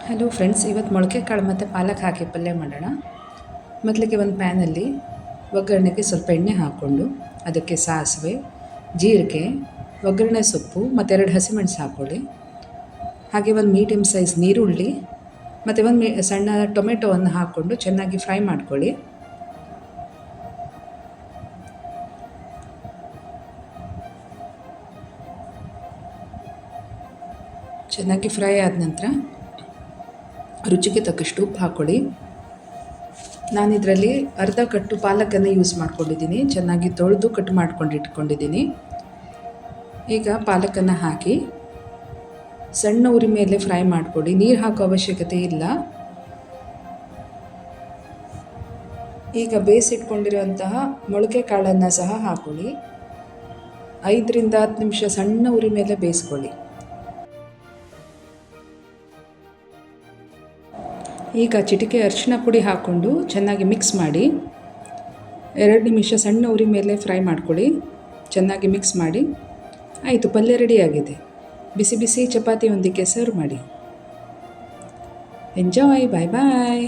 Hello friends, ಇವತ್ತು ಮೊಳಕೆ ಕಾಳು ಮತ್ತು ಪಾಲಕ್ ಹಾಕಿ ಪಲ್ಯ ಮಾಡೋಣ. ಮೊದಲಿಗೆ ಒಂದು ಪ್ಯಾನಲ್ಲಿ ಒಗ್ಗರಣೆಗೆ ಸ್ವಲ್ಪ ಎಣ್ಣೆ ಹಾಕ್ಕೊಂಡು ಅದಕ್ಕೆ ಸಾಸಿವೆ, ಜೀರಿಗೆ, ಒಗ್ಗರಣೆ ಸೊಪ್ಪು ಮತ್ತು 2 ಹಸಿಮೆಣಸು ಹಾಕ್ಕೊಳ್ಳಿ. ಹಾಗೆ ಒಂದು ಮೀಡಿಯಮ್ ಸೈಜ್ ನೀರುಳ್ಳಿ ಮತ್ತು ಒಂದು ಸಣ್ಣ ಟೊಮೆಟೊವನ್ನು ಹಾಕ್ಕೊಂಡು ಚೆನ್ನಾಗಿ ಫ್ರೈ ಮಾಡ್ಕೊಳ್ಳಿ. ಚೆನ್ನಾಗಿ ಫ್ರೈ ಆದ ನಂತರ ರುಚಿಗೆ ತಕ್ಕಷ್ಟು ಉಪ್ಪು ಹಾಕ್ಕೊಳ್ಳಿ. ನಾನಿದರಲ್ಲಿ ಅರ್ಧ ಕಟ್ಟು ಪಾಲಕನ್ನು ಯೂಸ್ ಮಾಡ್ಕೊಂಡಿದ್ದೀನಿ. ಚೆನ್ನಾಗಿ ತೊಳೆದು ಕಟ್ ಮಾಡ್ಕೊಂಡು ಇಟ್ಕೊಂಡಿದ್ದೀನಿ. ಈಗ ಪಾಲಕನ್ನು ಹಾಕಿ ಸಣ್ಣ ಉರಿ ಮೇಲೆ ಫ್ರೈ ಮಾಡಿಕೊಡಿ. ನೀರು ಹಾಕೋ ಅವಶ್ಯಕತೆ ಇಲ್ಲ. ಈಗ ಬೇಯಿಸಿಟ್ಕೊಂಡಿರುವಂತಹ ಮೊಳಕೆ ಕಾಳನ್ನು ಸಹ ಹಾಕ್ಕೊಳ್ಳಿ. 5 ರಿಂದ 10 ನಿಮಿಷ ಸಣ್ಣ ಉರಿ ಮೇಲೆ ಬೇಯಿಸ್ಕೊಳ್ಳಿ. ಈಗ ಚಿಟಿಕೆ ಅರಿಶಿನ ಪುಡಿ ಹಾಕ್ಕೊಂಡು ಚೆನ್ನಾಗಿ ಮಿಕ್ಸ್ ಮಾಡಿ 2 ನಿಮಿಷ ಸಣ್ಣ ಉರಿ ಮೇಲೆ ಫ್ರೈ ಮಾಡ್ಕೊಳ್ಳಿ. ಚೆನ್ನಾಗಿ ಮಿಕ್ಸ್ ಮಾಡಿ ಆಯಿತು, ಪಲ್ಯ ರೆಡಿಯಾಗಿದೆ. ಬಿಸಿ ಬಿಸಿ ಚಪಾತಿಯೊಂದಿಗೆ ಸರ್ವ್ ಮಾಡಿ. ಎಂಜಾಯ್. ಬಾಯ್ ಬಾಯ್.